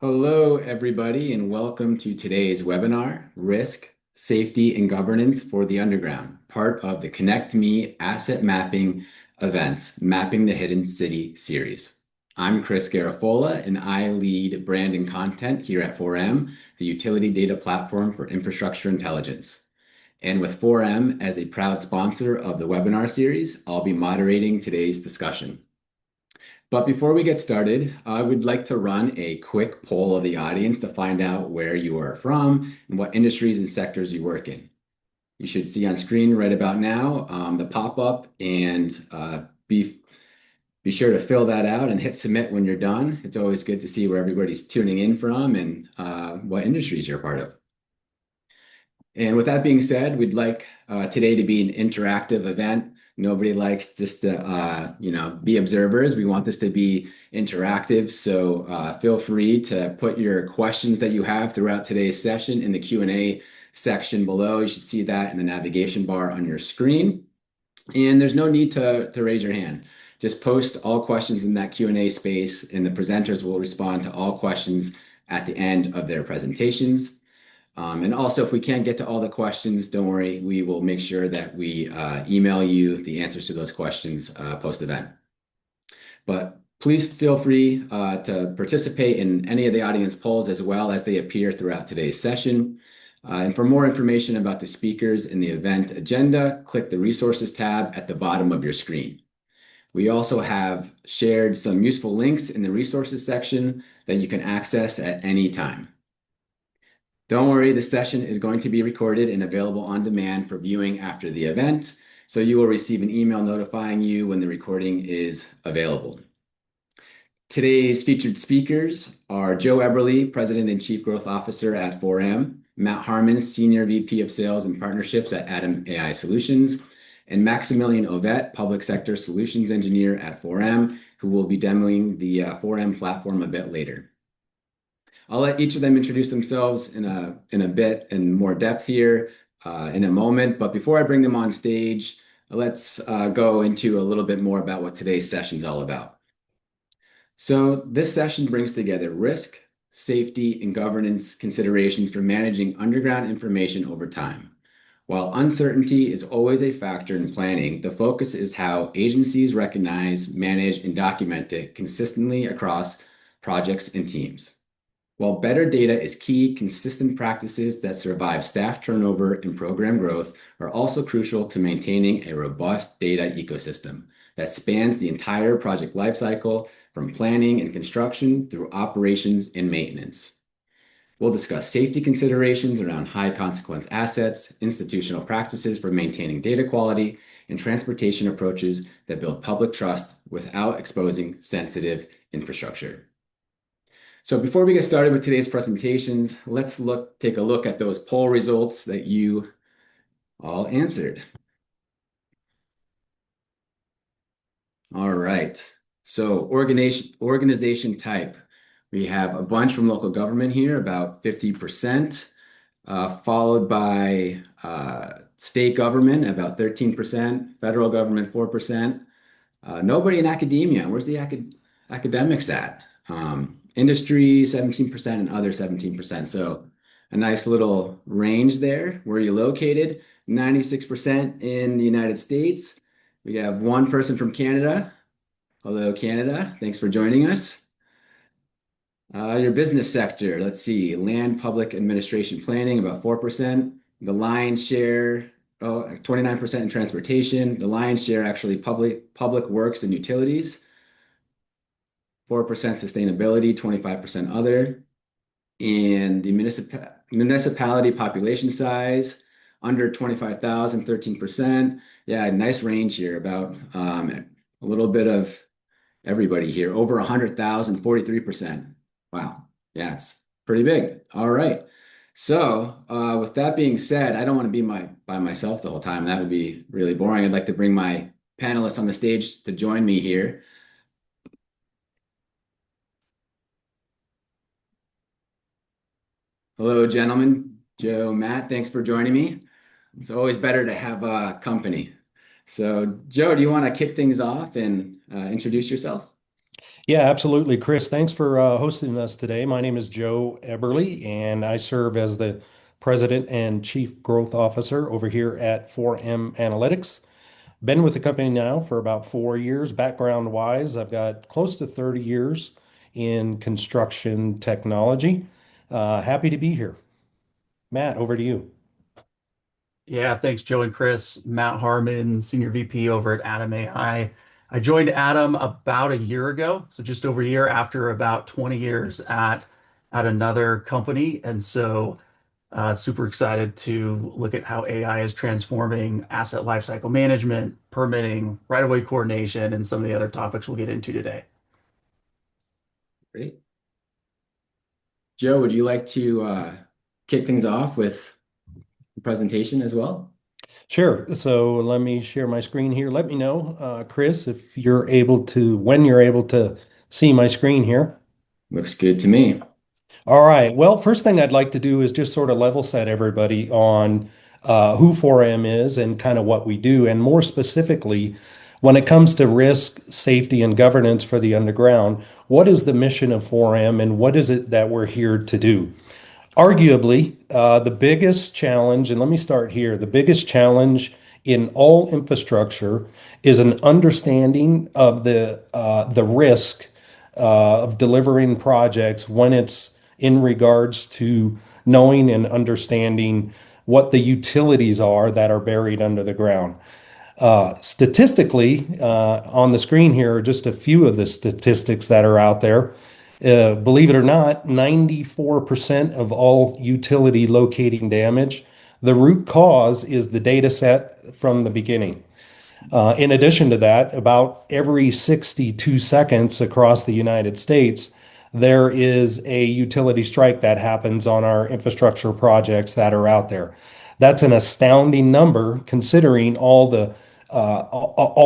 Hello, everybody, and welcome to today's webinar, Risk, Safety, and Governance for the Underground, part of the Connect Me Asset Mapping Events, Mapping the Hidden City series. I'm Chris Garafola, and I lead brand and content here at 4M, the utility data platform for infrastructure intelligence. And with 4M as a proud sponsor of the webinar series, I'll be moderating today's discussion. But before we get started, I would like to run a quick poll of the audience to find out where you are from and what industries and sectors you work in. You should see on screen right about now the pop-up, and be sure to fill that out and hit submit when you're done. It's always good to see where everybody's tuning in from and what industries you're part of. And with that being said, we'd like today to be an interactive event. Nobody likes just to, be observers. We want this to be interactive. So feel free to put your questions that you have throughout today's session in the Q&A section below. You should see that in the navigation bar on your screen. And there's no need to raise your hand. Just post all questions in that Q&A space, and the presenters will respond to all questions at the end of their presentations. And also, if we can't get to all the questions, don't worry, we will make sure that we email you the answers to those questions post-event. But please feel free to participate in any of the audience polls as well as they appear throughout today's session. And for more information about the speakers in the event agenda, click the Resources tab at the bottom of your screen. We also have shared some useful links in the Resources section that you can access at any time. Don't worry, the session is going to be recorded and available on demand for viewing after the event, so you will receive an email notifying you when the recording is available. Today's featured speakers are Joe Eberly, President and Chief Growth Officer at 4M, Matt Harman, Senior VP of Sales and Partnerships at AtomAI Solutions, and Maximillian Ovett, Public Sector Solutions Engineer at 4M, who will be demoing the 4M platform a bit later. I'll let each of them introduce themselves in a bit in more depth here in a moment. But before I bring them on stage, let's go into a little bit more about what today's session is all about. So this session brings together risk, safety, and governance considerations for managing underground information over time. While uncertainty is always a factor in planning, the focus is how agencies recognize, manage, and document it consistently across projects and teams. While better data is key, consistent practices that survive staff turnover and program growth are also crucial to maintaining a robust data ecosystem that spans the entire project lifecycle, from planning and construction through operations and maintenance. We'll discuss safety considerations around high consequence assets, institutional practices for maintaining data quality, and transportation approaches that build public trust without exposing sensitive infrastructure. So before we get started with today's presentations, let's take a look at those poll results that you all answered. All right, so organization type. We have a bunch from local government here, about 50%, followed by state government, about 13%, federal government, 4%. Nobody in academia. Where's the academics at? Industry, 17%, and other 17%. So a nice little range there. Where are you located? 96% in the United States. We have one person from Canada. Hello, Canada. Thanks for joining us. Your business sector, let's see, land, public administration, planning, about 4%. The lion's share, 29% in transportation. The lion's share actually public works and utilities. 4% sustainability, 25% other. And the municipality population size, under 25,000, 13%. Yeah, nice range here, about a little bit of everybody here. Over 100,000, 43%. Wow, yeah, it's pretty big. All right. So with that being said, I don't want to be by myself the whole time. That would be really boring. I'd like to bring my panelists on the stage to join me here. Hello, gentlemen. Joe, Matt, thanks for joining me. It's always better to have company. So, Joe, do you want to kick things off and introduce yourself? Yeah, absolutely. Chris, thanks for hosting us today. My name is Joe Eberly, and I serve as the President and Chief Growth Officer over here at 4M Analytics. Been with the company now for about 4 years. Background wise, I've got close to 30 years in construction technology. Happy to be here. Matt, over to you. Yeah, thanks, Joe and Chris. Matt Harman, Senior VP over at Atom AI. I joined Atom about a year ago, so just over a year after about 20 years at another company. And so super excited to look at how AI is transforming asset lifecycle management, permitting, right-of-way coordination, and some of the other topics we'll get into today. Great. Joe, would you like to kick things off with the presentation as well? Sure. So let me share my screen here. Let me know, Chris, if you're able to, when you're able to see my screen here. Looks good to me. All right. Well, first thing I'd like to do is just sort of level set everybody on who 4M is and kind of what we do. And more specifically, when it comes to risk, safety, and governance for the underground, what is the mission of 4M and what is it that we're here to do? Arguably, the biggest challenge, and let me start here, the biggest challenge in all infrastructure is an understanding of the risk of delivering projects when it's in regards to knowing and understanding what the utilities are that are buried under the ground. Statistically, on the screen here are just a few of the statistics that are out there. Believe it or not, 94% of all utility locating damage, the root cause is the data set from the beginning. In addition to that, about every 62 seconds across the United States, there is a utility strike that happens on our infrastructure projects that are out there. That's an astounding number considering all the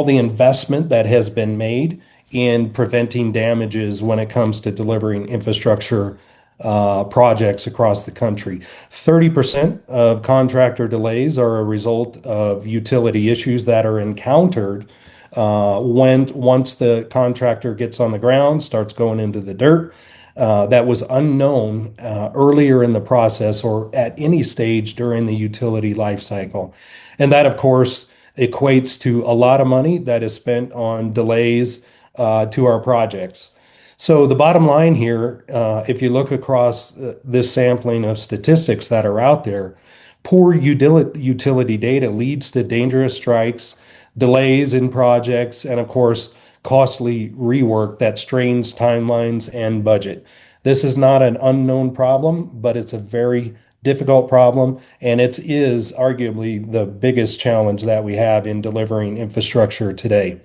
investment that has been made in preventing damages when it comes to delivering infrastructure projects across the country. 30% of contractor delays are a result of utility issues that are encountered when once the contractor gets on the ground, starts going into the dirt. That was unknown earlier in the process or at any stage during the utility life cycle. And that, of course, equates to a lot of money that is spent on delays to our projects. So the bottom line here, if you look across this sampling of statistics that are out there, poor utility data leads to dangerous strikes, delays in projects, and of course, costly rework that strains timelines and budget. This is not an unknown problem, but it's a very difficult problem, and it is arguably the biggest challenge that we have in delivering infrastructure today.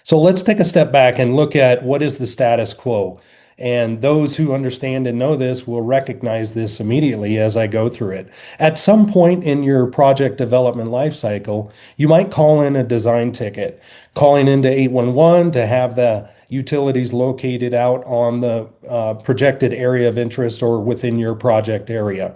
So let's take a step back and look at what is the status quo. And those who understand and know this will recognize this immediately as I go through it. At some point in your project development lifecycle, you might call in a design ticket, calling into 811 to have the utilities located out on the projected area of interest or within your project area.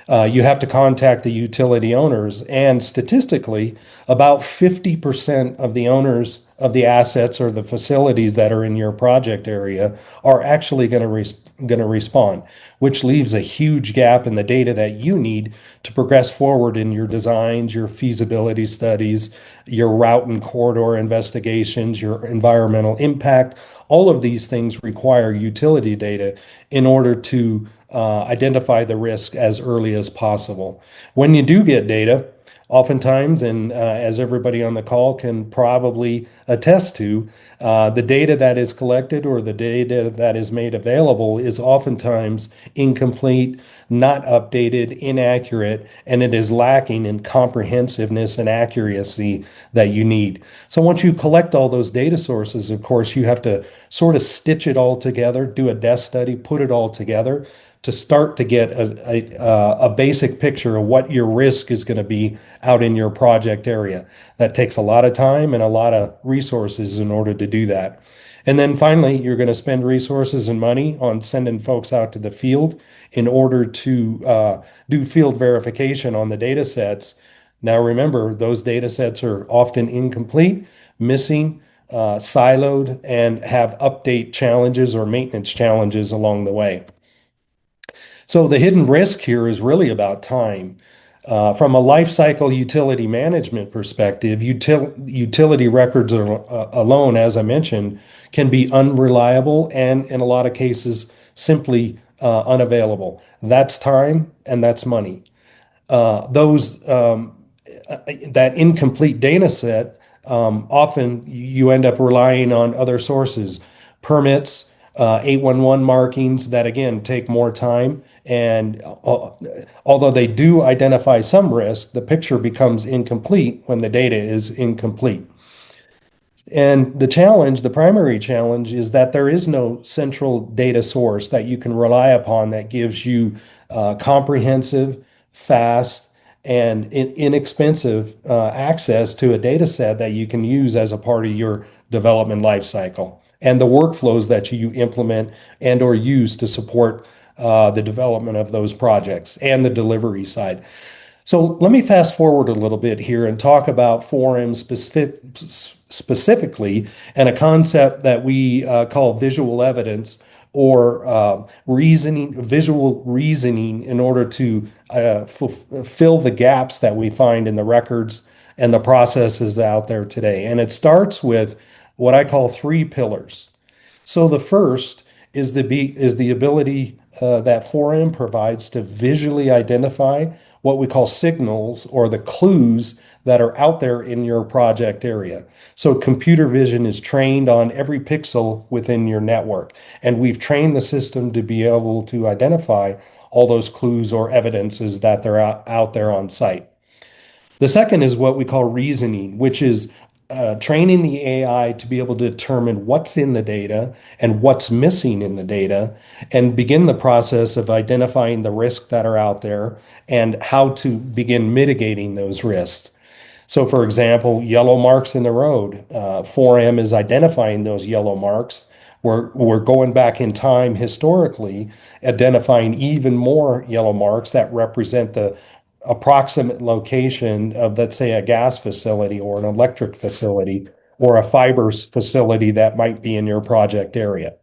You have to contact the utility owners, and statistically, about 50% of the owners of the assets or the facilities that are in your project area are actually going to respond, which leaves a huge gap in the data that you need to progress forward in your designs, your feasibility studies, your route and corridor investigations, your environmental impact. All of these things require utility data in order to identify the risk as early as possible. When you do get data, oftentimes, and as everybody on the call can probably attest to, the data that is collected or the data that is made available is oftentimes incomplete, not updated, inaccurate, and it is lacking in comprehensiveness and accuracy that you need. So once you collect all those data sources, of course, you have to sort of stitch it all together, do a desk study, put it all together to start to get a basic picture of what your risk is going to be out in your project area. That takes a lot of time and a lot of resources in order to do that. And then finally, you're going to spend resources and money on sending folks out to the field in order to do field verification on the data sets. Now, remember, those data sets are often incomplete, missing, siloed, and have update challenges or maintenance challenges along the way. So the hidden risk here is really about time. From a life cycle utility management perspective, utility records alone, as I mentioned, can be unreliable and in a lot of cases simply unavailable. That's time and that's money. Those That incomplete data set, often you end up relying on other sources, permits, 811 markings that again take more time. And although they do identify some risk, the picture becomes incomplete when the data is incomplete. And the primary challenge is that there is no central data source that you can rely upon that gives you comprehensive, fast, and inexpensive access to a data set that you can use as a part of your development life cycle and the workflows that you implement and or use to support the development of those projects and the delivery side. So let me fast forward a little bit here and talk about 4M specifically and a concept that we call visual evidence or visual reasoning in order to fill the gaps that we find in the records and the processes out there today. And it starts with what I call three pillars. So the first is the ability that 4M provides to visually identify what we call signals or the clues that are out there in your project area. So computer vision is trained on every pixel within your network, and we've trained the system to be able to identify all those clues or evidences that they're out there on site. The second is what we call reasoning, which is training the AI to be able to determine what's in the data and what's missing in the data and begin the process of identifying the risks that are out there and how to begin mitigating those risks. So, for example, yellow marks in the road, 4M is identifying those yellow marks. We're going back in time historically, identifying even more yellow marks that represent the approximate location of, let's say, a gas facility or an electric facility or a fibers facility that might be in your project area.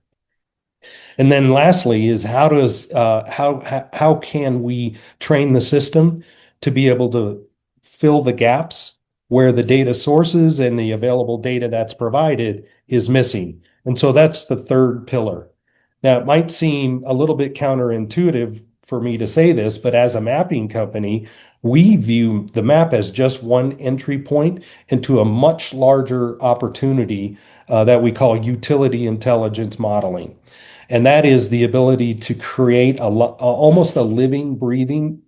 And then lastly is how can we train the system to be able to fill the gaps where the data sources and the available data that's provided is missing. And so that's the third pillar. Now, it might seem a little bit counterintuitive for me to say this, but as a mapping company, we view the map as just one entry point into a much larger opportunity that we call utility intelligence modeling. And that is the ability to create almost a living, breathing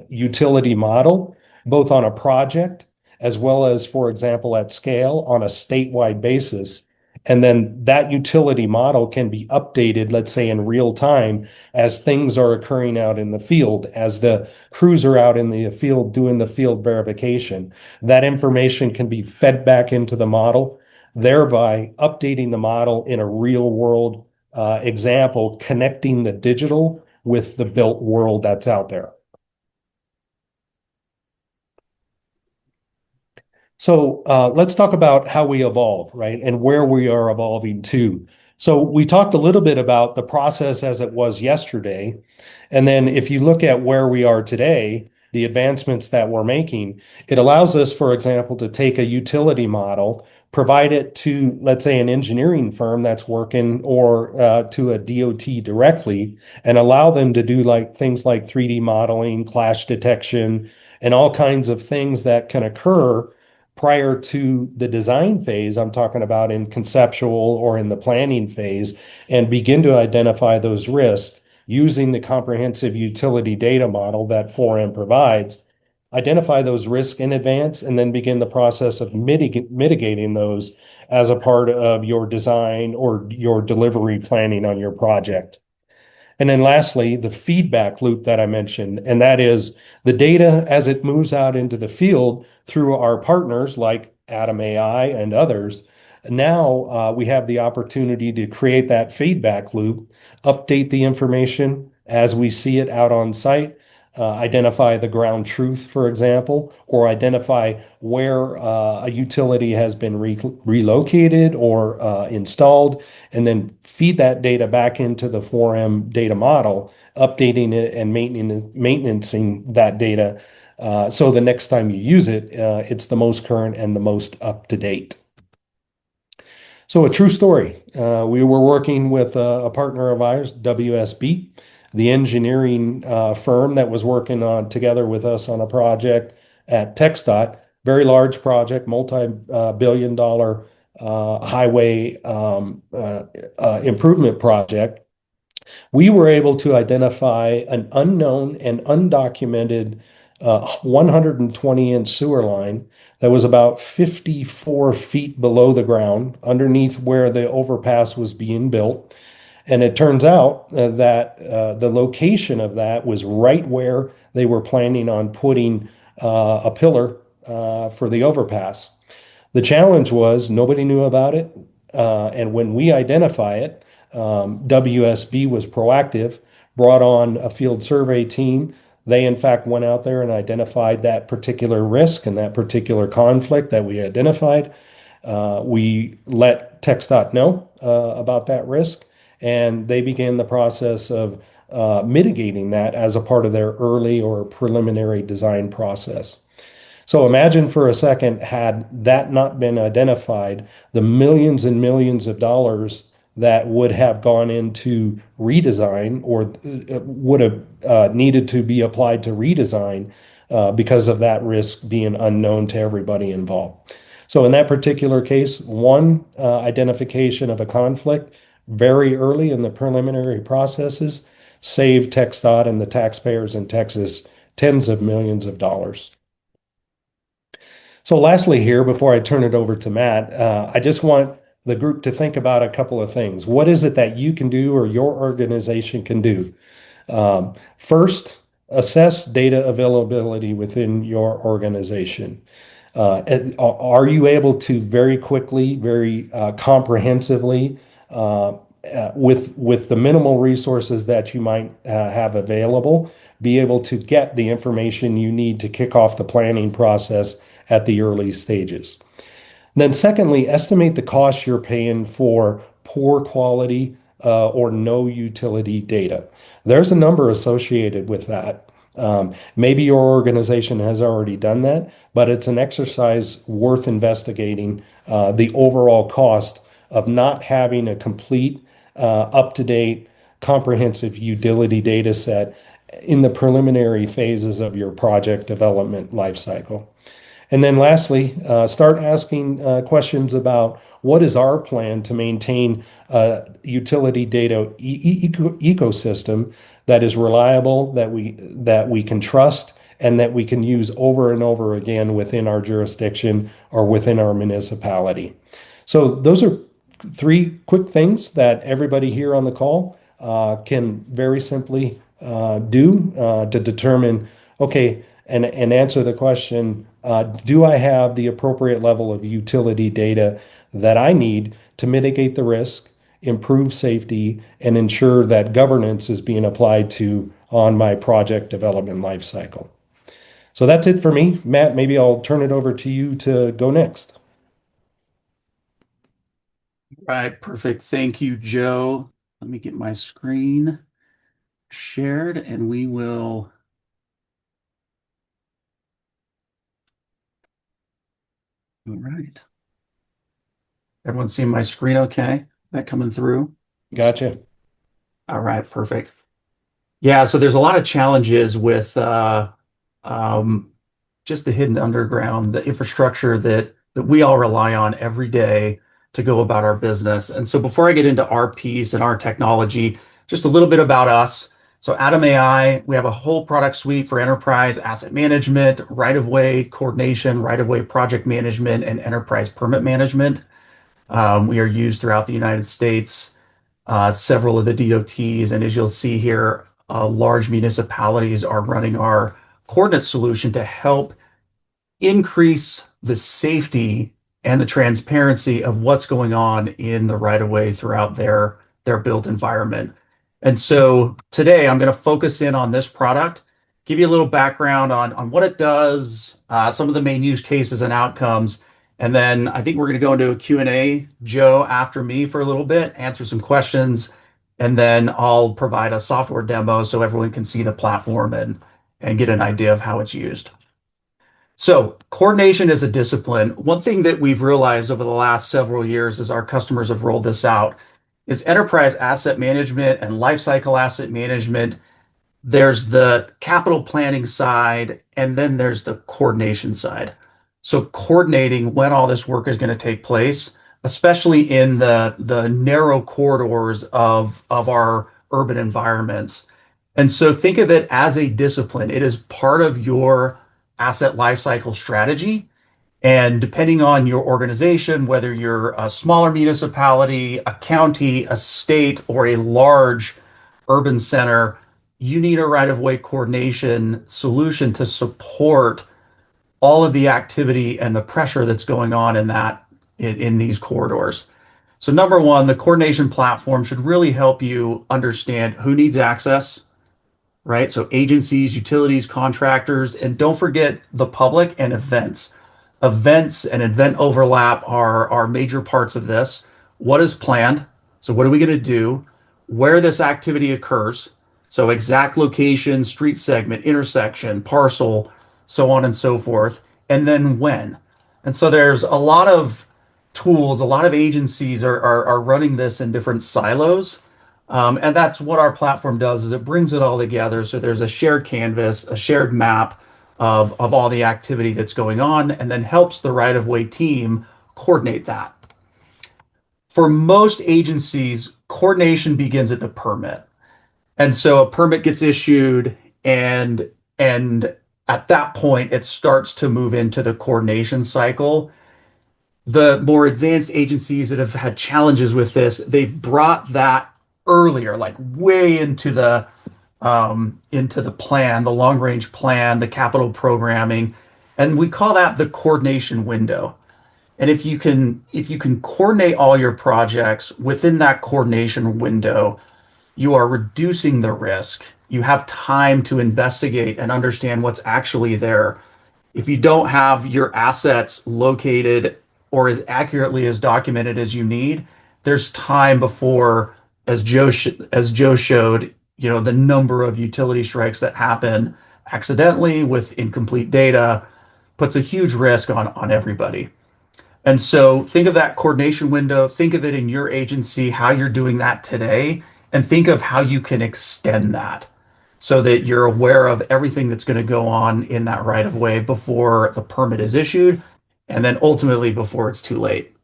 utility model, both on a project as well as, for example, at scale on a statewide basis. And then that utility model can be updated, let's say in real time, as things are occurring out in the field, as the crews are out in the field doing the field verification. That information can be fed back into the model, thereby updating the model in a real world example, connecting the digital with the built world that's out there. So let's talk about how we evolve, right? And where we are evolving to. So we talked a little bit about the process as it was yesterday. And then if you look at where we are today, the advancements that we're making, it allows us, for example, to take a utility model, provide it to, let's say, an engineering firm that's working or to a DOT directly, and allow them to do things like 3D modeling, clash detection, and all kinds of things that can occur prior to the design phase. I'm talking about in conceptual or in the planning phase, and begin to identify those risks using the comprehensive utility data model that 4M provides, identify those risks in advance, and then begin the process of mitigating those as a part of your design or your delivery planning on your project. And then lastly, the feedback loop that I mentioned, and that is the data as it moves out into the field through our partners like AtomAI and others. Now we have the opportunity to create that feedback loop, update the information as we see it out on site, identify the ground truth, for example, or identify where a utility has been relocated or installed, and then feed that data back into the 4M data model, updating it and maintaining that data so the next time you use it, it's the most current and the most up to date. So a true story. We were working with a partner of ours, WSB, the engineering firm that was working on together with us on a project at TxDOT, very large project, multi-billion dollar highway improvement project. We were able to identify an unknown and undocumented 120-inch sewer line that was about 54 feet below the ground, underneath where the overpass was being built. And it turns out that the location of that was right where they were planning on putting a pillar for the overpass. The challenge was nobody knew about it. And when we identify it, WSB was proactive, brought on a field survey team. They, in fact, went out there and identified that particular risk and that particular conflict that we identified. We let TxDOT know about that risk, and they began the process of mitigating that as a part of their early or preliminary design process. So imagine for a second, had that not been identified, the millions and millions of dollars that would have gone into redesign or would have needed to be applied to redesign because of that risk being unknown to everybody involved. So in that particular case, one identification of a conflict very early in the preliminary processes saved TxDOT and the taxpayers in Texas tens of millions of dollars. So lastly here, before I turn it over to Matt, I just want the group to think about a couple of things. What is it that you can do or your organization can do? First, assess data availability within your organization. Are you able to very quickly, very comprehensively, with the minimal resources that you might have available, be able to get the information you need to kick off the planning process at the early stages? Then secondly, estimate the cost you're paying for poor quality or no utility data. There's a number associated with that. Maybe your organization has already done that, but it's an exercise worth investigating the overall cost of not having a complete, up-to-date, comprehensive utility data set in the preliminary phases of your project development lifecycle. And then lastly, start asking questions about what is our plan to maintain a utility data ecosystem that is reliable, that we can trust, and that we can use over and over again within our jurisdiction or within our municipality. So those are three quick things that everybody here on the call can very simply do to determine, okay, and answer the question, do I have the appropriate level of utility data that I need to mitigate the risk, improve safety, and ensure that governance is being applied to on my project development lifecycle? So that's it for me. Matt, maybe I'll turn it over to you to go next. Right, perfect. Thank you, Joe. Let me get my screen shared and we will. All right. Everyone seeing my screen okay? That coming through? Gotcha. All right, perfect. Yeah, so there's a lot of challenges with just the hidden underground, the infrastructure that we all rely on every day to go about our business. And so before I get into our piece and our technology, just a little bit about us. So AtomAI, we have a whole product suite for enterprise asset management, right-of-way coordination, right-of-way project management, and enterprise permit management. We are used throughout the United States, several of the DOTs, and as you'll see here, large municipalities are running our coordinate solution to help increase the safety and the transparency of what's going on in the right-of-way throughout their built environment. And so today I'm going to focus in on this product, give you a little background on what it does, some of the main use cases and outcomes. And then I think we're going to go into a Q&A, Joe, after me for a little bit, answer some questions, and then I'll provide a software demo so everyone can see the platform and get an idea of how it's used. So coordination is a discipline. One thing that we've realized over the last several years as our customers have rolled this out is enterprise asset management and lifecycle asset management. There's the capital planning side, and then there's the coordination side. So coordinating when all this work is going to take place, especially in the narrow corridors of our urban environments. And so think of it as a discipline. It is part of your asset lifecycle strategy. And depending on your organization, whether you're a smaller municipality, a county, a state, or a large urban center, you need a right-of-way coordination solution to support all of the activity and the pressure that's going on in these corridors. So number one, the coordination platform should really help you understand who needs access, right? So agencies, utilities, contractors, and don't forget the public and events. Events and event overlap are major parts of this. What is planned? So what are we going to do? Where this activity occurs. So exact location, street segment, intersection, parcel, so on and so forth. And then when. And so there's a lot of tools, a lot of agencies are running this in different silos. And that's what our platform does is it brings it all together. So there's a shared canvas, a shared map of all the activity that's going on, and then helps the right-of-way team coordinate that. For most agencies, coordination begins at the permit. And so a permit gets issued and at that point it starts to move into the coordination cycle. The more advanced agencies that have had challenges with this, they've brought that earlier, like way into the plan, the long range plan, the capital programming, and we call that the coordination window. And if you can coordinate all your projects within that coordination window, you are reducing the risk. You have time to investigate and understand what's actually there. If you don't have your assets located or as accurately as documented as you need, there's time before, as Joe showed, the number of utility strikes that happen accidentally with incomplete data puts a huge risk on everybody. And so think of that coordination window, think of it in your agency, how you're doing that today, and think of how you can extend that so that you're aware of everything that's going to go on in that right of way before the permit is issued, and then ultimately before it's too late.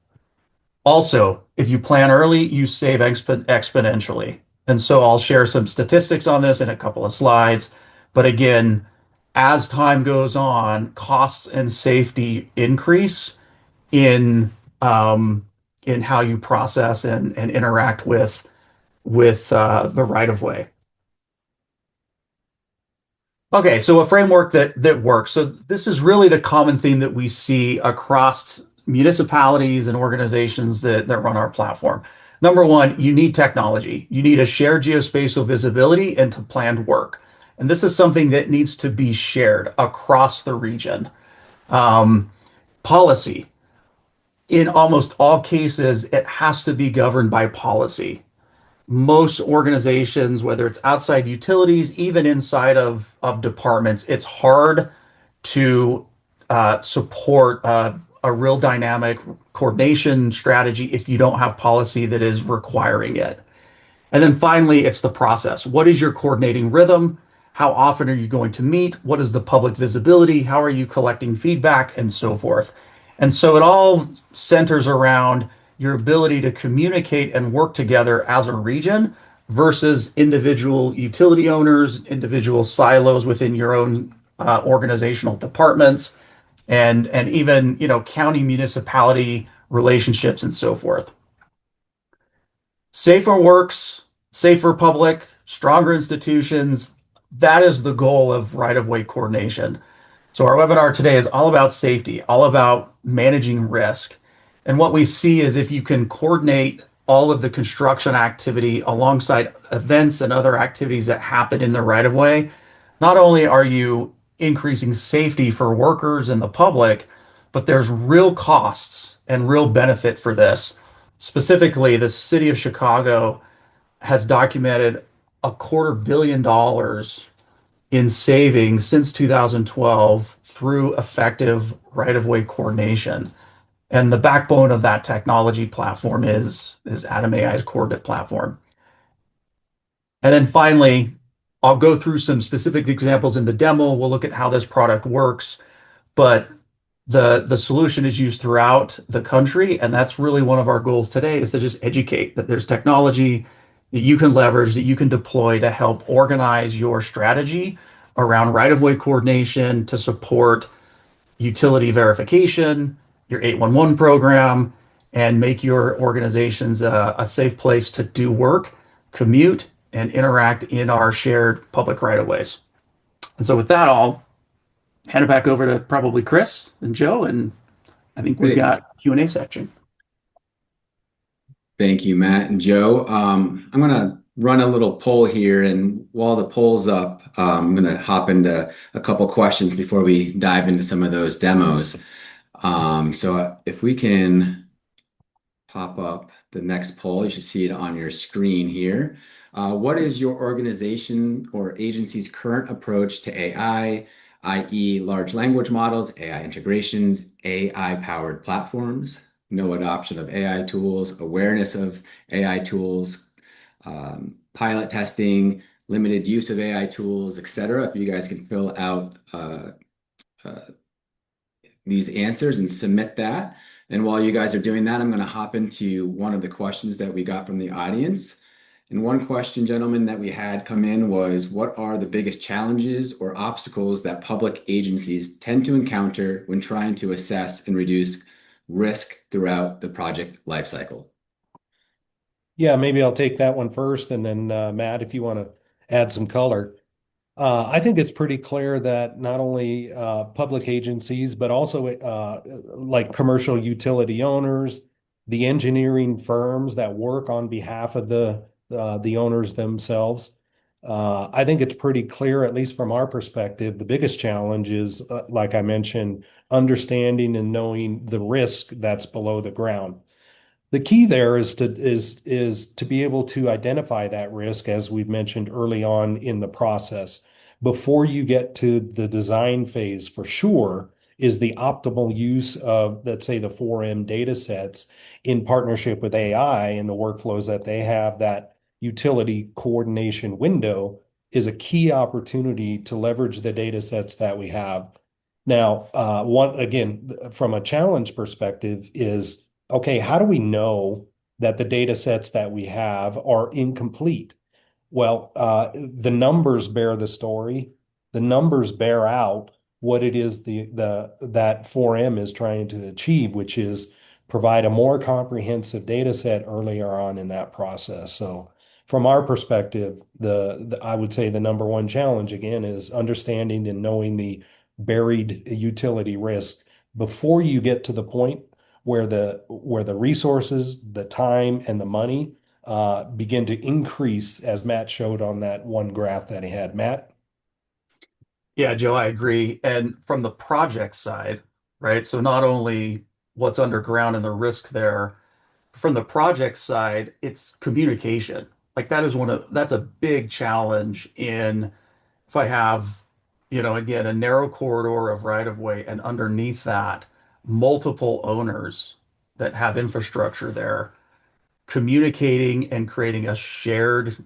Also, if you plan early, you save exponentially. And so I'll share some statistics on this in a couple of slides. But again, as time goes on, costs and safety increase in how you process and interact with the right of way. Okay, so a framework that works. So this is really the common theme that we see across municipalities and organizations that run our platform. Number one, you need technology. You need a shared geospatial visibility into planned work. And this is something that needs to be shared across the region. Policy. In almost all cases, it has to be governed by policy. Most organizations, whether it's outside utilities, even inside of departments, it's hard to support a real dynamic coordination strategy if you don't have policy that is requiring it. And then finally, it's the process. What is your coordinating rhythm? How often are you going to meet? What is the public visibility? How are you collecting feedback and so forth? And so it all centers around your ability to communicate and work together as a region versus individual utility owners, individual silos within your own organizational departments, and even county municipality relationships and so forth. Safer works, safer public, stronger institutions. That is the goal of right-of-way coordination. So our webinar today is all about safety, all about managing risk. And what we see is if you can coordinate all of the construction activity alongside events and other activities that happen in the right of way, not only are you increasing safety for workers and the public, but there's real costs and real benefit for this. Specifically, the city of Chicago has documented $250 million in savings since 2012 through effective right-of-way coordination. And the backbone of that technology platform is AtomAI's coordinate platform. And then finally, I'll go through some specific examples in the demo. We'll look at how this product works, but the solution is used throughout the country, and that's really one of our goals today is to just educate that there's technology that you can leverage, that you can deploy to help organize your strategy around right-of-way coordination to support utility verification, your 811 program, and make your organizations a safe place to do work, commute, and interact in our shared public right-of-ways. And so with that, I'll hand it back over to probably Chris and Joe, and I think we've Great. got a Q&A section. Thank you, Matt and Joe. I'm going to run a little poll here, and while the poll's up, I'm going to hop into a couple questions before we dive into some of those demos. So if we can pop up the next poll, you should see it on your screen here. What is your organization or agency's current approach to AI, i.e., large language models, AI integrations, AI-powered platforms, no adoption of AI tools, awareness of AI tools, pilot testing, limited use of AI tools, etc. If you guys can fill out these answers and submit that. And while you guys are doing that, I'm going to hop into one of the questions that we got from the audience. And one question, gentlemen, that we had come in was, what are the biggest challenges or obstacles that public agencies tend to encounter when trying to assess and reduce risk throughout the project lifecycle? Yeah, maybe I'll take that one first, and then Matt, if you want to add some color. I think it's pretty clear that not only public agencies, but also like commercial utility owners, the engineering firms that work on behalf of the owners themselves. I think it's pretty clear, at least from our perspective, the biggest challenge is, like I mentioned, understanding and knowing the risk that's below the ground. The key there is to be able to identify that risk, as we've mentioned early on in the process. Before you get to the design phase, for sure, is the optimal use of, let's say, the 4M data sets in partnership with AI and the workflows that they have. That utility coordination window is a key opportunity to leverage the data sets that we have. Now, one again, from a challenge perspective, is okay, how do we know that the data sets that we have are incomplete? Well, the numbers bear the story. The numbers bear out what it is that 4M is trying to achieve, which is provide a more comprehensive data set earlier on in that process. So from our perspective, I would say the number one challenge again is understanding and knowing the buried utility risk before you get to the point where the resources, the time, and the money begin to increase, as Matt showed on that one graph that he had. Matt? Yeah, Joe, I agree. And from the project side, right? So not only what's underground and the risk there, from the project side, it's communication. Like that's a big challenge in if I have, again, a narrow corridor of right of way and underneath that, multiple owners that have infrastructure there, communicating and creating a shared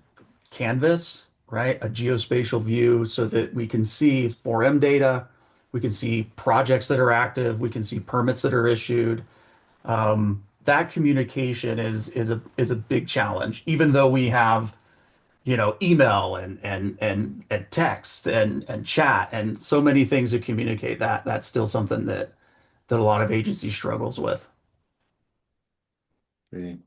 canvas, right? A geospatial view so that we can see 4M data, we can see projects that are active, we can see permits that are issued. That communication is a big challenge, even though we have email and text and chat and so many things to communicate. That's still something that a lot of agencies struggles with. Great.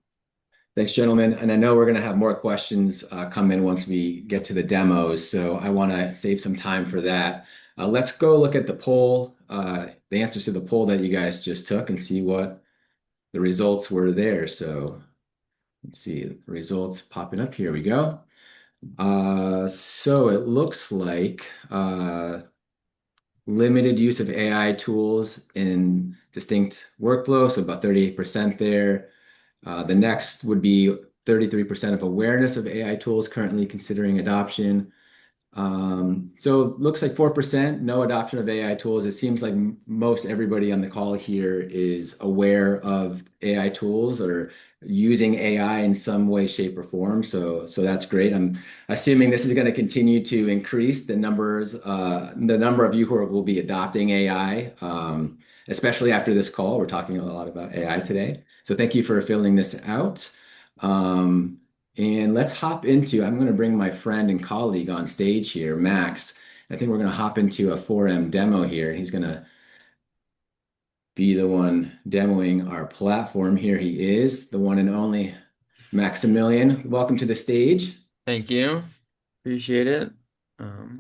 Thanks, gentlemen. And I know we're going to have more questions come in once we get to the demos. So I want to save some time for that. Let's go look at the poll, the answers to the poll that you guys just took and see what the results were there. So let's see the results popping up. Here we go. So it looks like limited use of AI tools in distinct workflows, so about 38% there. The next would be 33% of awareness of AI tools currently considering adoption. So looks like 4%, no adoption of AI tools. It seems like most everybody on the call here is aware of AI tools or using AI in some way, shape, or form. So that's great. I'm assuming this is going to continue to increase the number of you who will be adopting AI, especially after this call. We're talking a lot about AI today. So thank you for filling this out. And let's hop into, I'm going to bring my friend and colleague on stage here, Max. I think we're going to hop into a 4M demo here. He's going to be the one demoing our platform. Here he is, the one and only Maximillian. Welcome to the stage. Thank you. Appreciate it.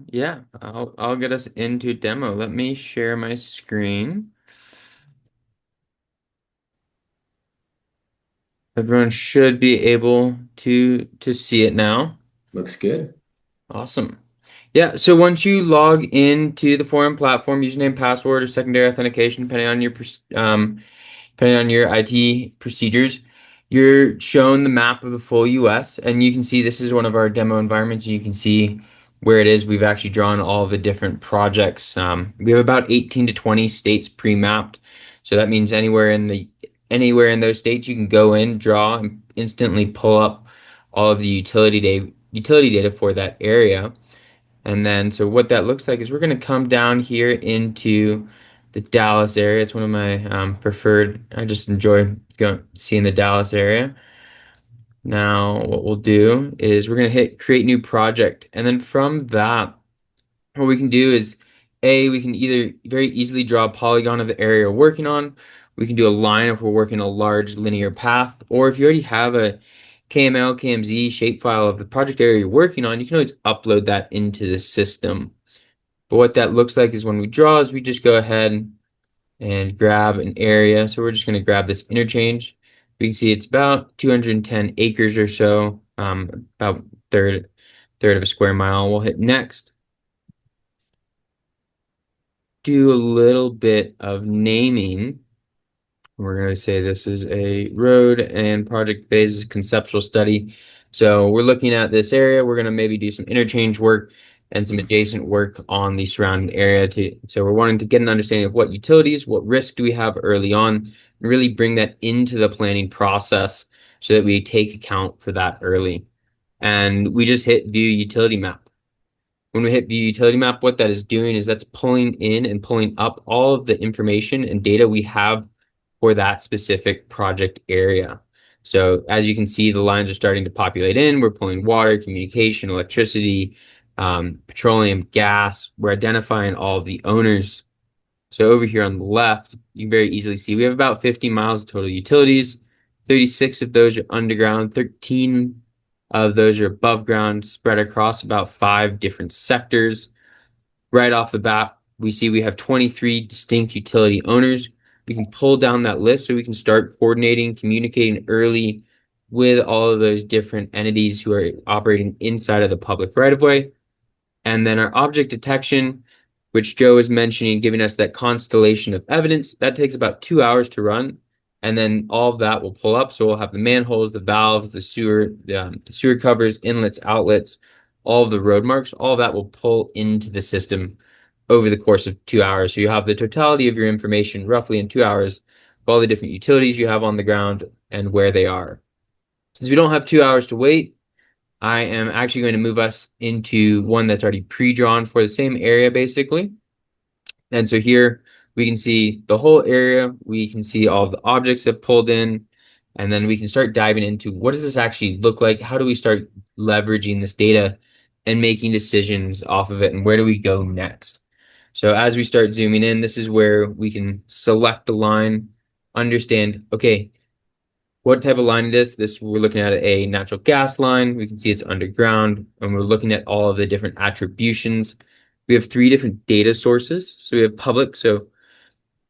Yeah, I'll get us into demo. Let me share my screen. Everyone should be able to see it now. Looks good. Awesome. Yeah, so once you log into the forum platform, username, password, or secondary authentication, depending on your IT procedures, you're shown the map of the full US, and you can see this is one of our demo environments. You can see where it is. We've actually drawn all the different projects. We have about 18 to 20 states pre-mapped. So that means anywhere in those states, you can go in, draw, and instantly pull up all of the utility data for that area. And then, so what that looks like is we're going to come down here into the Dallas area. It's one of my preferred. I just enjoy seeing the Dallas area. Now, what we'll do is we're going to hit create new project. And then from that, what we can do is we can either very easily draw a polygon of the area we're working on. We can do a line if we're working a large linear path, or if you already have a KML, KMZ shapefile of the project area you're working on, you can always upload that into the system. But what that looks like is when we draw is we just go ahead and grab an area. So we're just going to grab this interchange. We can see it's about 210 acres or so, about third of a square mile. We'll hit next. Do a little bit of naming. We're going to say this is a road and project phases conceptual study. So we're looking at this area. We're going to maybe do some interchange work and some adjacent work on the surrounding area. So we're wanting to get an understanding of what utilities, what risk do we have early on, and really bring that into the planning process so that we take account for that early. And we just hit view utility map. When we hit view utility map, what that is doing is that's pulling in and pulling up all of the information and data we have for that specific project area. So as you can see, the lines are starting to populate in. We're pulling water, communication, electricity, petroleum, gas. We're identifying all of the owners. So over here on the left, you can very easily see we have about 50 miles of total utilities. 36 of those are underground, 13 of those are above ground, spread across about 5 different sectors. Right off the bat, we see we have 23 distinct utility owners. We can pull down that list so we can start coordinating, communicating early with all of those different entities who are operating inside of the public right-of-way. And then our object detection, which Joe was mentioning, giving us that constellation of evidence, that takes about 2 hours to run. And then all of that will pull up. So we'll have the manholes, the valves, the sewer covers, inlets, outlets, all of the road marks, all of that will pull into the system over the course of 2 hours. So you have the totality of your information roughly in 2 hours of all the different utilities you have on the ground and where they are. Since we don't have 2 hours to wait, I am actually going to move us into one that's already pre-drawn for the same area, basically. And so here we can see the whole area. We can see all the objects that pulled in, and then we can start diving into what does this actually look like? How do we start leveraging this data and making decisions off of it? And where do we go next? So as we start zooming in, this is where we can select the line, understand, okay, what type of line it is. We're looking at a natural gas line. We can see it's underground, and we're looking at all of the different attributions. We have 3 different data sources. So we have public, so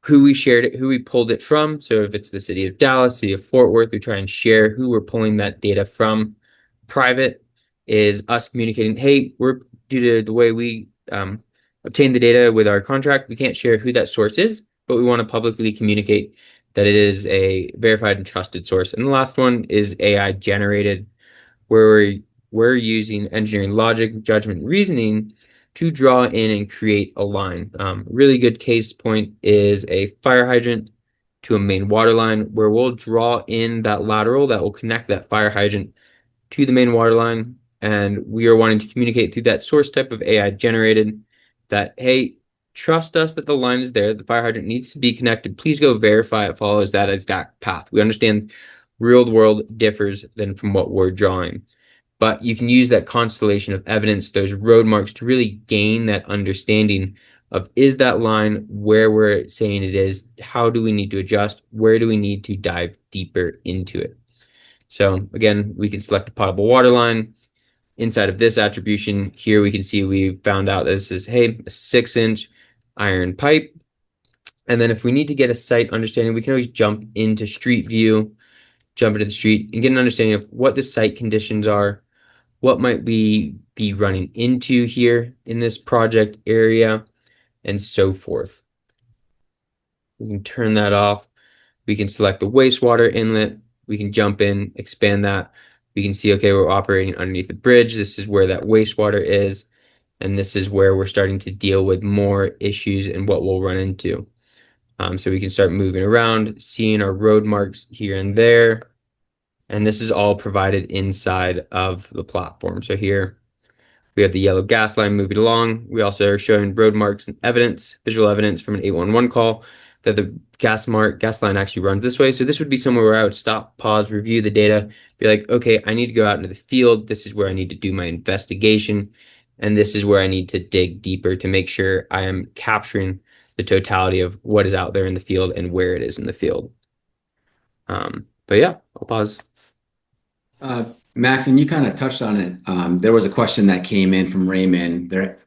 who we shared it, who we pulled it from. So if it's the city of Dallas, city of Fort Worth, we try and share who we're pulling that data from. Private, is us communicating, hey, we're due to the way we obtain the data with our contract, we can't share who that source is, but we want to publicly communicate that it is a verified and trusted source. And the last one is AI generated, where we're using engineering logic, judgment, reasoning to draw in and create a line. Really good case point is a fire hydrant to a main water line, where we'll draw in that lateral that will connect that fire hydrant to the main water line. And we are wanting to communicate through that source type of AI generated that, hey, trust us that the line is there. The fire hydrant needs to be connected. Please go verify it follows that exact path. We understand real world differs than from what we're drawing. But you can use that constellation of evidence, those road marks, to really gain that understanding of, is that line where we're saying it is? How do we need to adjust? Where do we need to dive deeper into it? So again, we can select a potable water line. Inside of this attribution here, we can see we found out this is, hey, a 6-inch iron pipe. And then if we need to get a site understanding, we can always jump into street view, jump into the street and get an understanding of what the site conditions are. What might we be running into here in this project area, and so forth. We can turn that off. We can select the wastewater inlet. We can jump in, expand that. We can see, okay, we're operating underneath the bridge. This is where that wastewater is. And this is where we're starting to deal with more issues and what we'll run into. So we can start moving around, seeing our road marks here and there. And this is all provided inside of the platform. So here we have the yellow gas line moving along. We also are showing road marks and evidence, visual evidence from an 811 call that the gas line actually runs this way. So this would be somewhere where I would stop, pause, review the data, be like, okay, I need to go out into the field. This is where I need to do my investigation. And this is where I need to dig deeper to make sure I am capturing the totality of what is out there in the field and where it is in the field. But yeah, I'll pause. Max, and you kind of touched on it. There was a question that came in from Raymond there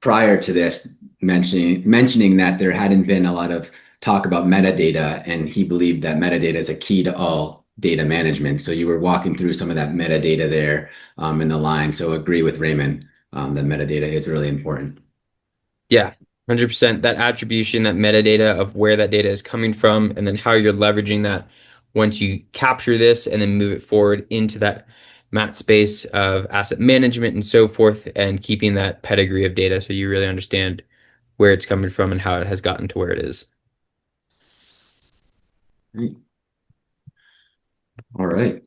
prior to this, mentioning that there hadn't been a lot of talk about metadata, and he believed that metadata is a key to all data management. So you were walking through some of that metadata there in the line. So agree with Raymond that metadata is really important. Yeah, 100%. That attribution, that metadata of where that data is coming from, and then how you're leveraging that once you capture this and then move it forward into that mat space of asset management and so forth, and keeping that pedigree of data so you really understand where it's coming from and how it has gotten to where it is. All right.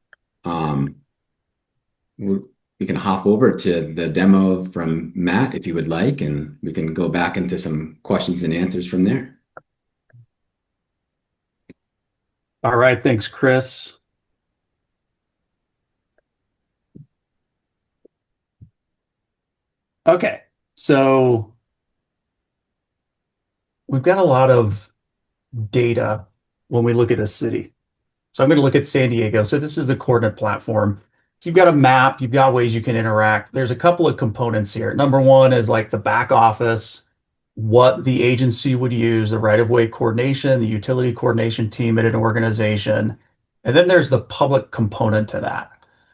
We can hop over to the demo from Matt if you would like, and we can go back into some questions and answers from there. All right, thanks, Chris. Okay, so we've got a lot of data when we look at a city. So I'm going to look at San Diego. So this is the coordinate platform. So you've got a map, you've got ways you can interact. There's a couple of components here. Number one is like the back office, what the agency would use, the right-of-way coordination, the utility coordination team at an organization. And then there's the public component to that.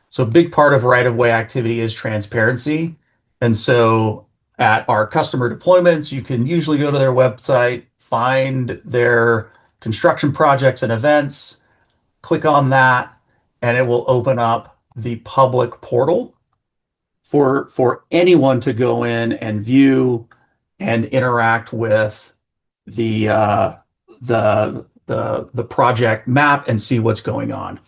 So a big part of right-of-way activity is transparency. And so at our customer deployments, you can usually go to their website, find their construction projects and events, click on that, and it will open up the public portal for anyone to go in and view and interact with the project map and see what's going on.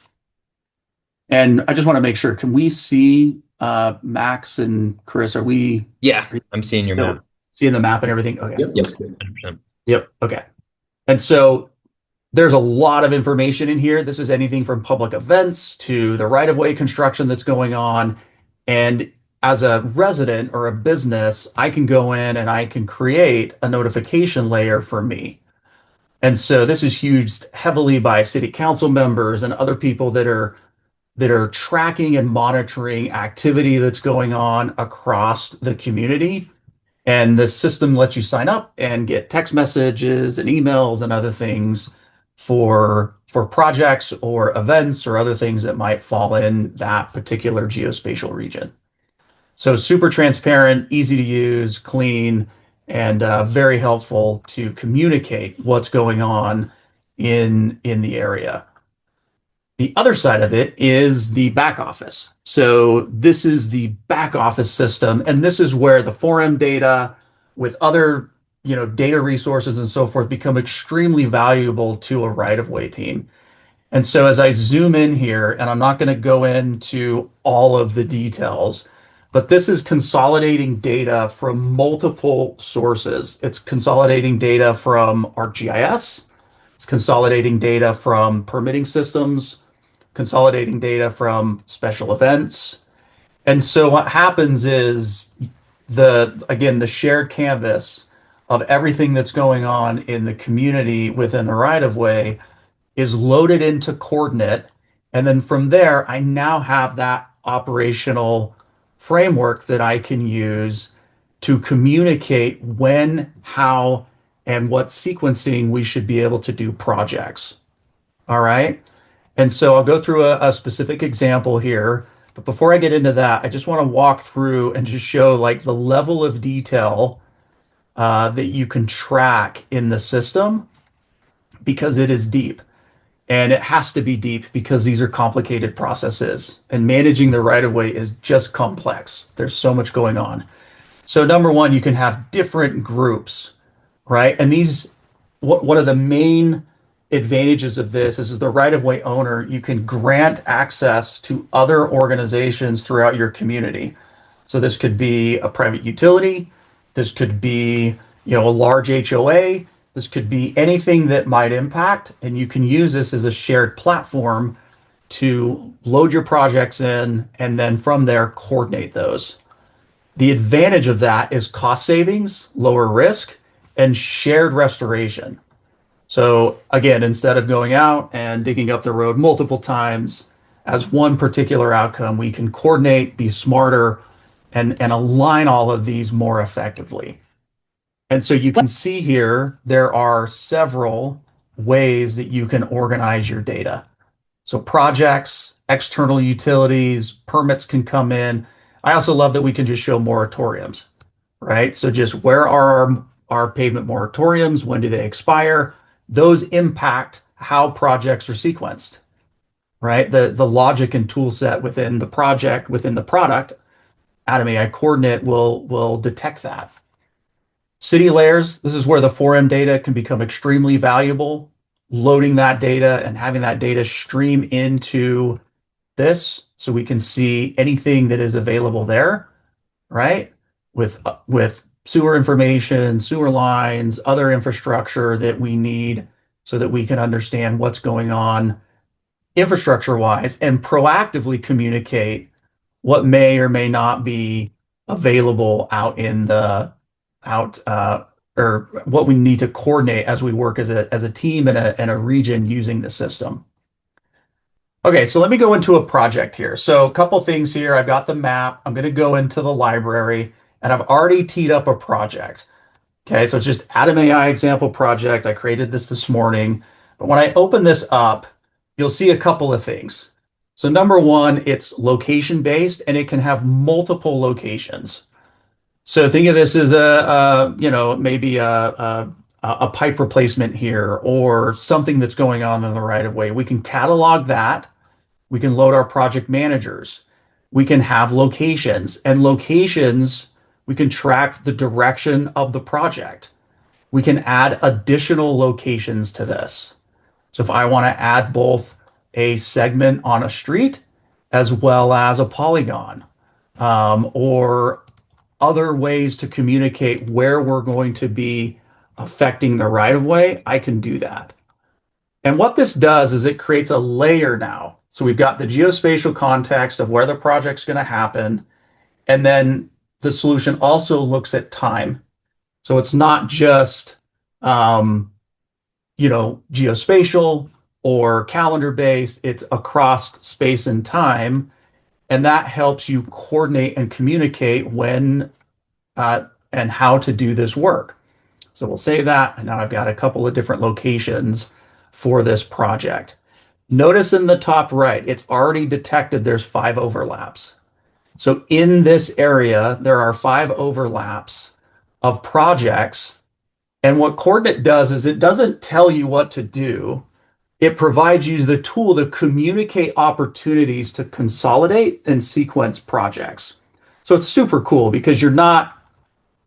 And I just want to make sure, can we see Max and Chris? Are we? Yeah, I'm seeing your map. Seeing the map and everything? Okay. Yep, Yep, looks good. 100%. Yep. Okay. And so there's a lot of information in here. This is anything from public events to the right-of-way construction that's going on. And as a resident or a business, I can go in and I can create a notification layer for me. And so this is used heavily by city council members and other people that are tracking and monitoring activity that's going on across the community. And the system lets you sign up and get text messages and emails and other things for projects or events or other things that might fall in that particular geospatial region. So super transparent, easy to use, clean, and very helpful to communicate what's going on in the area. The other side of it is the back office. So this is the back office system, and this is where the 4M data with other, data resources and so forth become extremely valuable to a right-of-way team. And so as I zoom in here, and I'm not going to go into all of the details, but this is consolidating data from multiple sources. It's consolidating data from ArcGIS, it's consolidating data from permitting systems, consolidating data from special events. And so what happens is the shared canvas of everything that's going on in the community within the right of way is loaded into coordinate. And then from there, I now have that operational framework that I can use to communicate when, how, and what sequencing we should be able to do projects. All right. And so I'll go through a specific example here. But before I get into that, I just want to walk through and just show like the level of detail that you can track in the system because it is deep. And it has to be deep because these are complicated processes. And managing the right of way is just complex. There's so much going on. So number one, you can have different groups, right? And one of the main advantages of this is as the right-of-way owner, you can grant access to other organizations throughout your community. So this could be a private utility, this could be, a large HOA, this could be anything that might impact, and you can use this as a shared platform to load your projects in and then from there coordinate those. The advantage of that is cost savings, lower risk, and shared restoration. So again, instead of going out and digging up the road multiple times as one particular outcome, we can coordinate, be smarter, and align all of these more effectively. And so you can see here, there are several ways that you can organize your data. So projects, external utilities, permits can come in. I also love that we can just show moratoriums, right? So just where are our pavement moratoriums? When do they expire? Those impact how projects are sequenced, right? The logic and tool set within the project, within the product, AtomAI coordinate will detect that. City layers, this is where the 4M data can become extremely valuable. Loading that data and having that data stream into this so we can see anything that is available there, right? With sewer information, sewer lines, other infrastructure that we need so that we can understand what's going on infrastructure wise and proactively communicate what may or may not be available out in the out or what we need to coordinate as we work as a team and a region using the system. Okay, so let me go into a project here. So a couple things here. I've got the map. I'm going to go into the library and I've already teed up a project. Okay, so it's just AtomAI example project. I created this morning. But when I open this up, you'll see a couple of things. So number one, it's location based and it can have multiple locations. So think of this as maybe a pipe replacement here or something that's going on in the right of way. We can catalog that. We can load our project managers. We can have locations, and locations, we can track the direction of the project. We can add additional locations to this. So if I want to add both a segment on a street as well as a polygon, or other ways to communicate where we're going to be affecting the right of way, I can do that. And what this does is it creates a layer now. So we've got the geospatial context of where the project's going to happen. And then the solution also looks at time. So it's not just, geospatial or calendar based, it's across space and time. And that helps you coordinate and communicate when and how to do this work. So we'll save that. And now I've got a couple of different locations for this project. Notice in the top right, it's already detected there's 5 overlaps. So in this area, there are 5 overlaps of projects. And what Coordinate does is it doesn't tell you what to do. It provides you the tool to communicate opportunities to consolidate and sequence projects. So it's super cool because you're not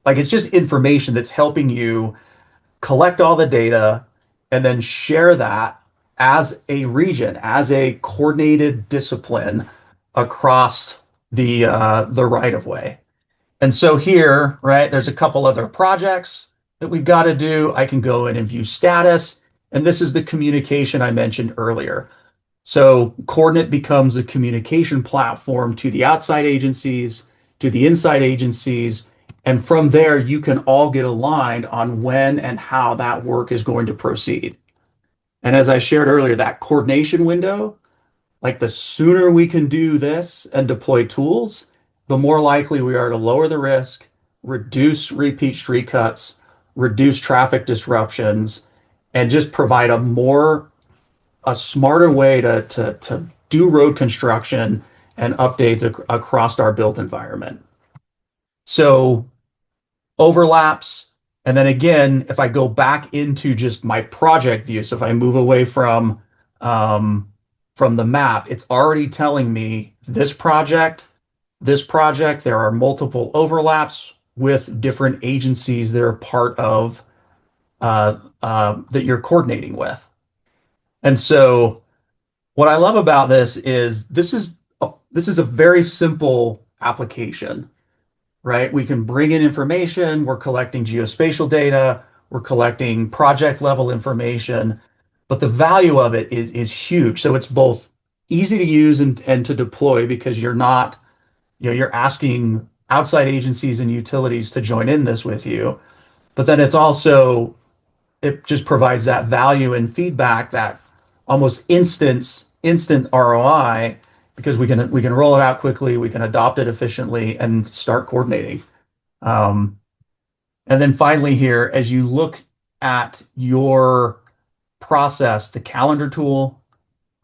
like, it's just information that's helping you collect all the data and then share that as a region, as a coordinated discipline across the right of way. And so here, right, there's a couple other projects that we've got to do. I can go in and view status. And this is the communication I mentioned earlier. So Coordinate becomes a communication platform to the outside agencies, to the inside agencies. And from there, you can all get aligned on when and how that work is going to proceed. And as I shared earlier, that coordination window, like the sooner we can do this and deploy tools, the more likely we are to lower the risk, reduce repeat street cuts, reduce traffic disruptions, and just provide a smarter way to do road construction and updates across our built environment. So overlaps. And then again, if I go back into just my project view, so if I move away from the map, it's already telling me this project, there are multiple overlaps with different agencies that are part of that you're coordinating with. And so what I love about this is a very simple application, right? We can bring in information, we're collecting geospatial data, we're collecting project level information, but the value of it is huge. So it's both easy to use and to deploy because you're not, you're asking outside agencies and utilities to join in this with you. But then it just provides that value and feedback, that almost instant ROI, because we can roll it out quickly, we can adopt it efficiently and start coordinating. And then finally here, as you look at your process, the calendar tool,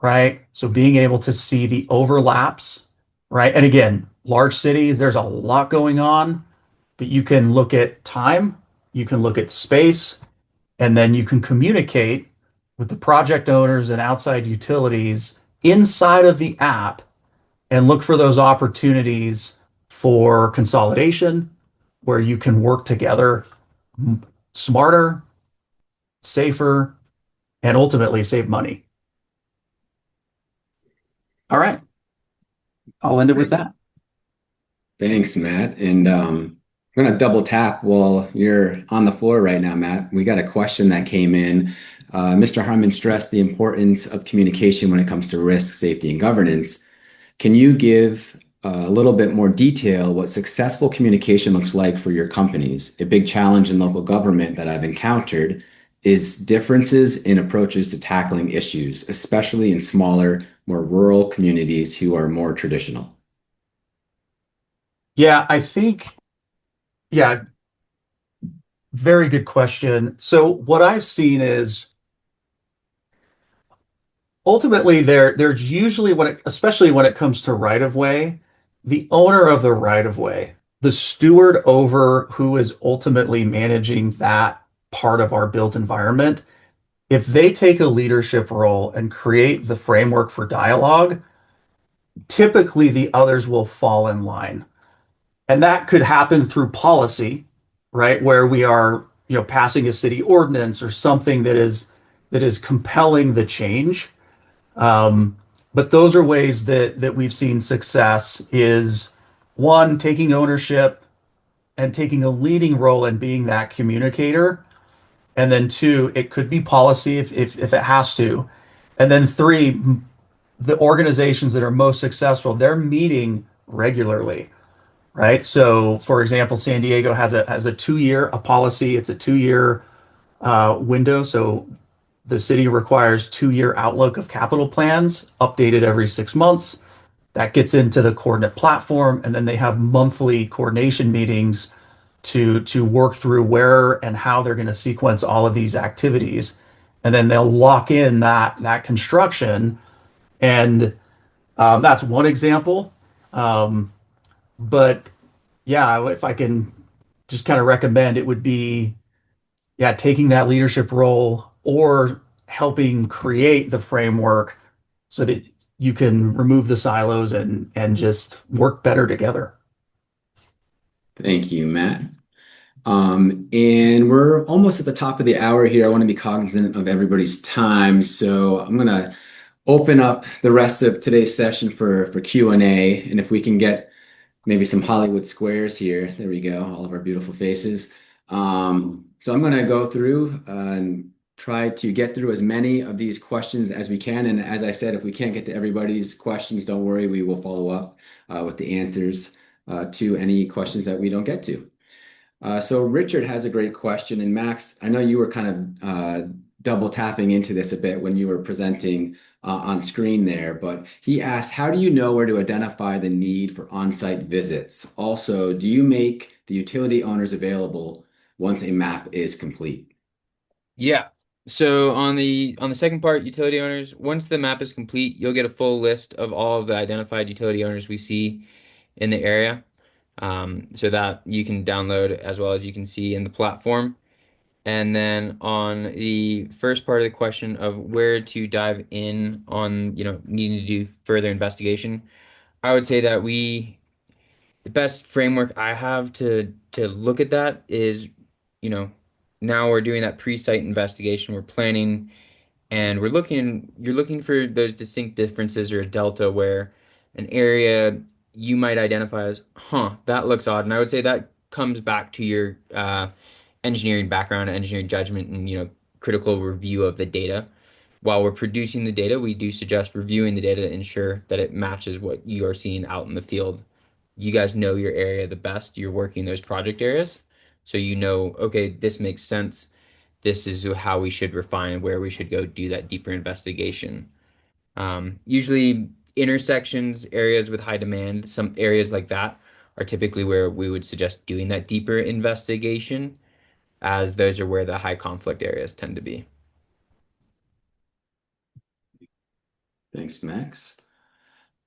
right? So being able to see the overlaps, right? And again, large cities, there's a lot going on, but you can look at time, you can look at space, and then you can communicate with the project owners and outside utilities inside of the app and look for those opportunities for consolidation where you can work together smarter, safer, and ultimately save money. All right. I'll end it with that. Thanks, Matt. And I'm going to double tap while you're on the floor right now, Matt. We got a question that came in. Mr. Harman stressed the importance of communication when it comes to risk, safety, and governance. Can you give a little bit more detail what successful communication looks like for your companies? A big challenge in local government that I've encountered is differences in approaches to tackling issues, especially in smaller, more rural communities who are more traditional. Yeah, yeah, very good question. So what I've seen is ultimately there's usually especially when it comes to right of way, the owner of the right of way, the steward over who is ultimately managing that part of our built environment, if they take a leadership role and create the framework for dialogue, typically the others will fall in line. And that could happen through policy, right? Where we are, passing a city ordinance or something that is compelling the change. But those are ways that we've seen success is one, taking ownership and taking a leading role in being that communicator. And then two, it could be policy if it has to. And then three, the organizations that are most successful, they're meeting regularly, right? So for example, San Diego has a 2 year policy. It's a 2 year window. So the city requires 2 year outlook of capital plans updated every 6 months. That gets into the coordinate platform, and then they have monthly coordination meetings to work through where and how they're going to sequence all of these activities, and then they'll lock in that construction. And that's one example. But yeah, if I can just kind of recommend, it would be, yeah, taking that leadership role or helping create the framework so that you can remove the silos and just work better together. Thank you, Matt. And we're almost at the top of the hour here. I want to be cognizant of everybody's time, so I'm gonna open up the rest of today's session for Q&A. And if we can get maybe some Hollywood squares here. There we go, all of our beautiful faces. So I'm going to go through and try to get through as many of these questions as we can. And as I said, if we can't get to everybody's questions, don't worry, we will follow up with the answers to any questions that we don't get to. So Richard has a great question, and Max, I know you were kind of double tapping into this a bit when you were presenting on screen there, but he asked, how do you know where to identify the need for on-site visits? Also, do you make the utility owners available once a map is complete? Yeah. So on the second part, utility owners, once the map is complete, you'll get a full list of all of the identified utility owners we see in the area. So that you can download as well as you can see in the platform. And then on the first part of the question of where to dive in on, needing to do further investigation, I would say that the best framework I have to look at that is, you know, now we're doing that pre-site investigation, we're planning and you're looking for those distinct differences or a delta where an area you might identify as, that looks odd. And I would say that comes back to your engineering background, engineering judgment, and critical review of the data. While we're producing the data, we do suggest reviewing the data to ensure that it matches what you are seeing out in the field. You guys know your area the best. You're working those project areas. So okay, this makes sense. This is how we should refine where we should go do that deeper investigation. Usually intersections, areas with high demand, some areas like that are typically where we would suggest doing that deeper investigation, as those are where the high conflict areas tend to be. Thanks, Max.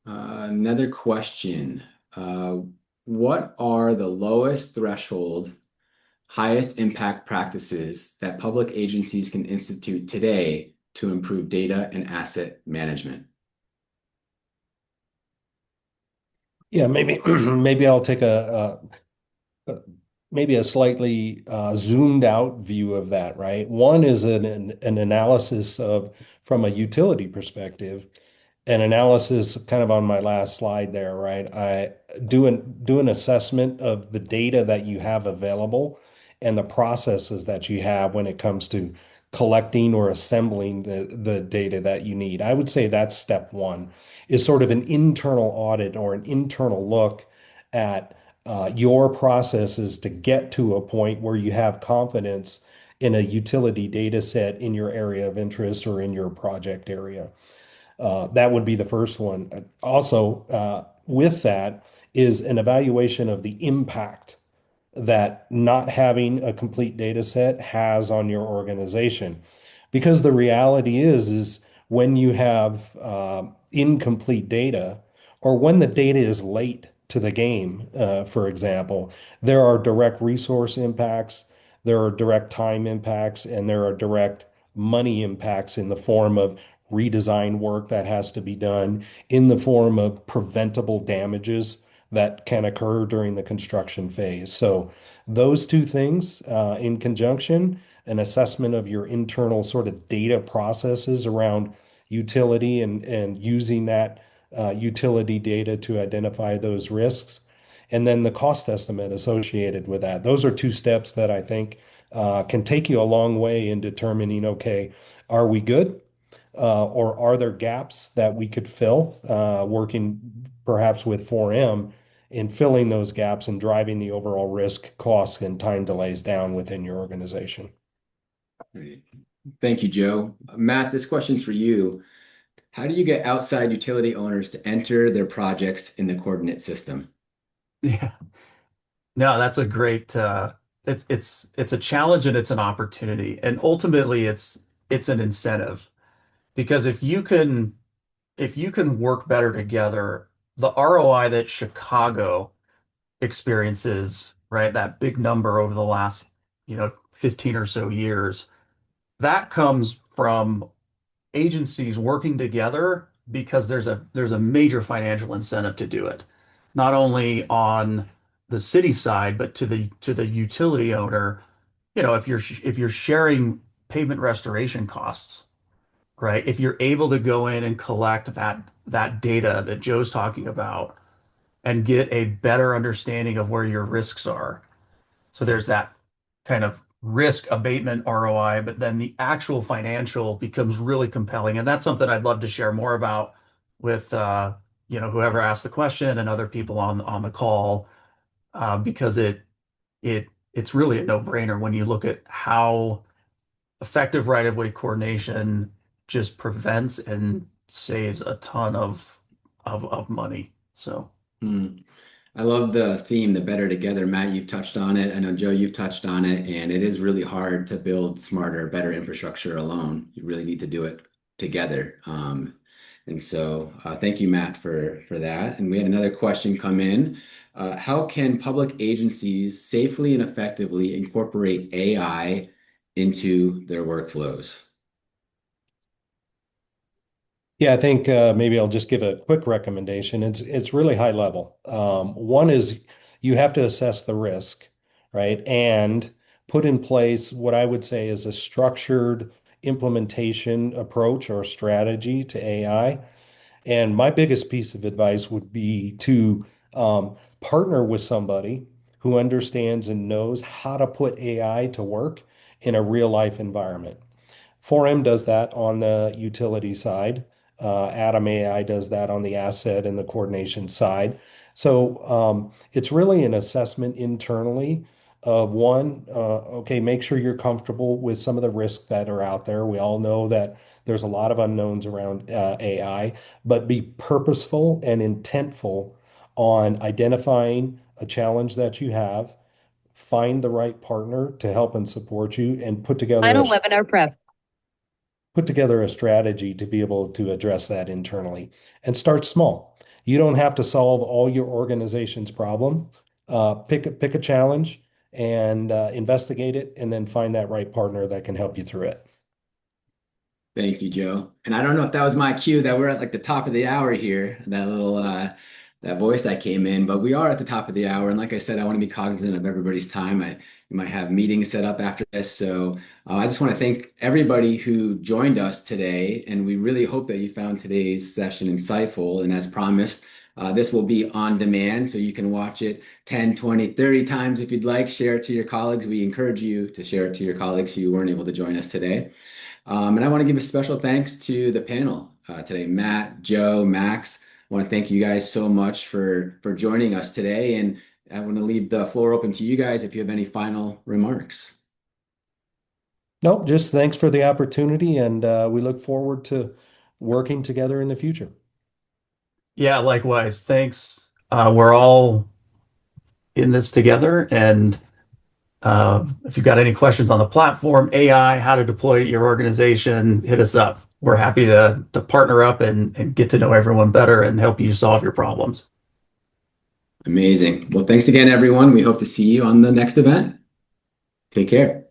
Another question. Uh, what are the lowest threshold, highest impact practices that public agencies can institute today to improve data and asset management? Yeah, maybe maybe I'll take maybe a slightly zoomed out view of that, right? One is an analysis of from a utility perspective, an analysis kind of on my last slide there, right? I do an assessment of the data that you have available and the processes that you have when it comes to collecting or assembling the data that you need. I would say that's step one, is sort of an internal audit or an internal look at your processes to get to a point where you have confidence in a utility data set in your area of interest or in your project area. That would be the first one. Also, with that is an evaluation of the impact that not having a complete data set has on your organization. Because the reality is when you have incomplete data or when the data is late to the game, for example, there are direct resource impacts, there are direct time impacts, and there are direct money impacts in the form of redesign work that has to be done, in the form of preventable damages that can occur during the construction phase. So those two things in conjunction, an assessment of your internal sort of data processes around utility and using that utility data to identify those risks, and then the cost estimate associated with that. Those are two steps that I think can take you a long way in determining, okay, are we good? Or are there gaps that we could fill, working perhaps with 4M in filling those gaps and driving the overall risk, costs, and time delays down within your organization? Great. Thank you, Joe. Matt, this question's for you. How do you get outside utility owners to enter their projects in the coordinate system? Yeah. No, that's a great it's a challenge and it's an opportunity. And ultimately it's an incentive because if you can work better together, the ROI that Chicago experiences, right? That big number over the last, 15 or so years. That comes from agencies working together because there's a major financial incentive to do it, not only on the city side, but to the utility owner. If you're sharing pavement restoration costs, right? If you're able to go in and collect that data that Joe's talking about and get a better understanding of where your risks are. So there's that kind of risk abatement ROI, but then the actual financial becomes really compelling. And that's something I'd love to share more about with whoever asked the question and other people on the call, because it's really a no-brainer when you look at how effective right-of-way coordination just prevents and saves a ton of money. So. Hmm. I love the theme, the better together. Matt, you've touched on it. I know, Joe, you've touched on it. And it is really hard to build smarter, better infrastructure alone. You really need to do it together. And so thank you, Matt, for that. And we had another question come in. How can public agencies safely and effectively incorporate AI into their workflows? Yeah, I think maybe I'll just give a quick recommendation. It's really high level. One is you have to assess the risk, right? And put in place what I would say is a structured implementation approach or strategy to AI. And my biggest piece of advice would be to partner with somebody who understands and knows how to put AI to work in a real life environment. 4M does that on the utility side. AtomAI does that on the asset and the coordination side. So it's really an assessment internally of one, okay, make sure you're comfortable with some of the risks that are out there. We all know that there's a lot of unknowns around AI, but be purposeful and intentful on identifying a challenge that you have, find the right partner to help and support you, and Final webinar prep. put together a strategy to be able to address that internally and start small. You don't have to solve all your organization's problem. Pick a challenge and investigate it, and then find that right partner that can help you through it. Thank you, Joe. And I don't know if that was my cue that we're at like the top of the hour here, that little that voice that came in, but we are at the top of the hour. And like I said, I want to be cognizant of everybody's time. We might have meetings set up after this. So I just want to thank everybody who joined us today. And we really hope that you found today's session insightful. And as promised, this will be on demand, so you can watch it 10, 20, 30 times if you'd like. Share it to your colleagues. We encourage you to share it to your colleagues who weren't able to join us today. And I want to give a special thanks to the panel today, Matt, Joe, Max. I want to thank you guys so much for joining us today. And I want to leave the floor open to you guys if you have any final remarks. Nope, just thanks for the opportunity, and we look forward to working together in the future. Yeah, likewise. Thanks. We're all in this together. And if you've got any questions on the platform, AI, how to deploy it at your organization, hit us up. We're happy to partner up and get to know everyone better and help you solve your problems. Amazing. Well, thanks again, everyone. We hope to see you on the next event. Take care.